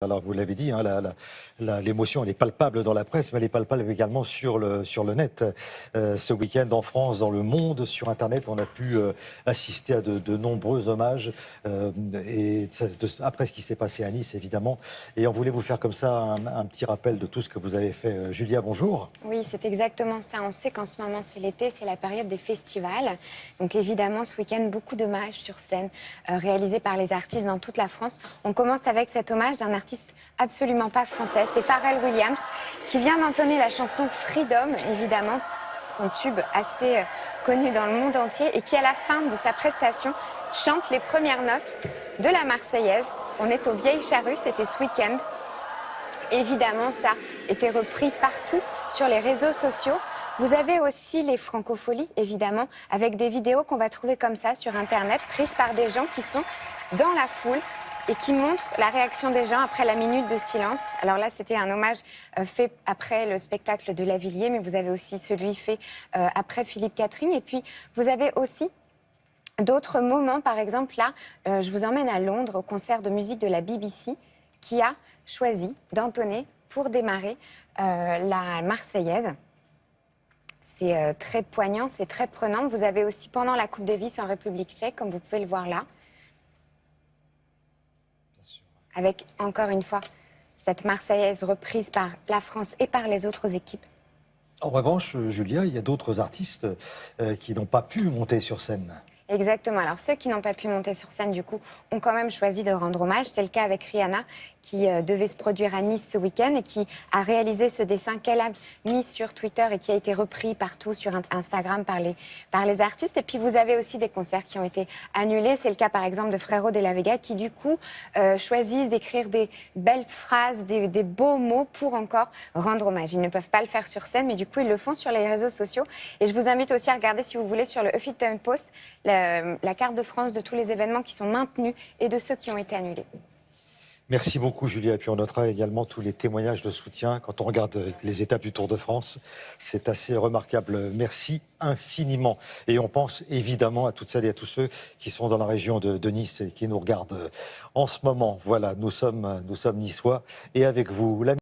Alors, vous l'avez dit, hein, l'émotion, elle est palpable dans la presse, mais elle est palpable également sur le net. Ce week-end, en France, dans le monde, sur Internet, on a pu assister à de nombreux hommages. Après ce qui s'est passé à Nice, évidemment. Et on voulait vous faire comme ça un petit rappel de tout ce que vous avez fait. Julia, bonjour. Oui, c'est exactement ça. On sait qu'en ce moment, c'est l'été, c'est la période des festivals. Donc évidemment, ce week-end, beaucoup d'hommages sur scène réalisés par les artistes dans toute la France. On commence avec cet hommage d'un artiste absolument pas français. C'est Pharrell Williams qui vient d'entonner la chanson Freedom, évidemment, son tube assez connu dans le monde entier, et qui, à la fin de sa prestation, chante les premières notes de la Marseillaise. On est aux Vieilles Charrues, c'était ce week-end. Évidemment, ça a été repris partout sur les réseaux sociaux. Vous avez aussi les francopholies, évidemment, avec des vidéos qu'on va trouver comme ça sur Internet, prises par des gens qui sont dans la foule et qui montrent la réaction des gens après la minute de silence. Alors là, c'était un hommage fait après le spectacle de Lavilliers, mais vous avez aussi celui fait après Philippe Catherine. Et puis, vous avez aussi d'autres moments. Par exemple, là, je vous emmène à Londres au concert de musique de la BBC qui a choisi d'entonner pour démarrer la Marseillaise. C'est très poignant, c'est très prenant. Vous avez aussi pendant la Coupe Davis en République tchèque, comme vous pouvez le voir là, avec encore une fois cette Marseillaise reprise par la France et par les autres équipes. En revanche, Julia, il y a d'autres artistes qui n'ont pas pu monter sur scène. Exactement. Alors, ceux qui n'ont pas pu monter sur scène, du coup, ont quand même choisi de rendre hommage. C'est le cas avec Rihanna, qui devait se produire à Nice ce week-end et qui a réalisé ce dessin qu'elle a mis sur Twitter et qui a été repris partout sur Instagram par les artistes. Et puis, vous avez aussi des concerts qui ont été annulés. C'est le cas, par exemple, de Frérot de la Vega, qui, du coup, choisissent d'écrire des belles phrases, des beaux mots pour encore rendre hommage. Ils ne peuvent pas le faire sur scène, mais du coup, ils le font sur les réseaux sociaux. Et je vous invite aussi à regarder, si vous voulez, sur le Huffington Post, la carte de France de tous les événements qui sont maintenus et de ceux qui ont été annulés. Merci beaucoup, Julia. Et puis on notera également tous les témoignages de soutien. Quand on regarde les étapes du Tour de France, c'est assez remarquable. Merci infiniment. Et on pense évidemment à toutes celles et à tous ceux qui sont dans la région de Nice et qui nous regardent en ce moment. Voilà, nous sommes niçois et avec vous.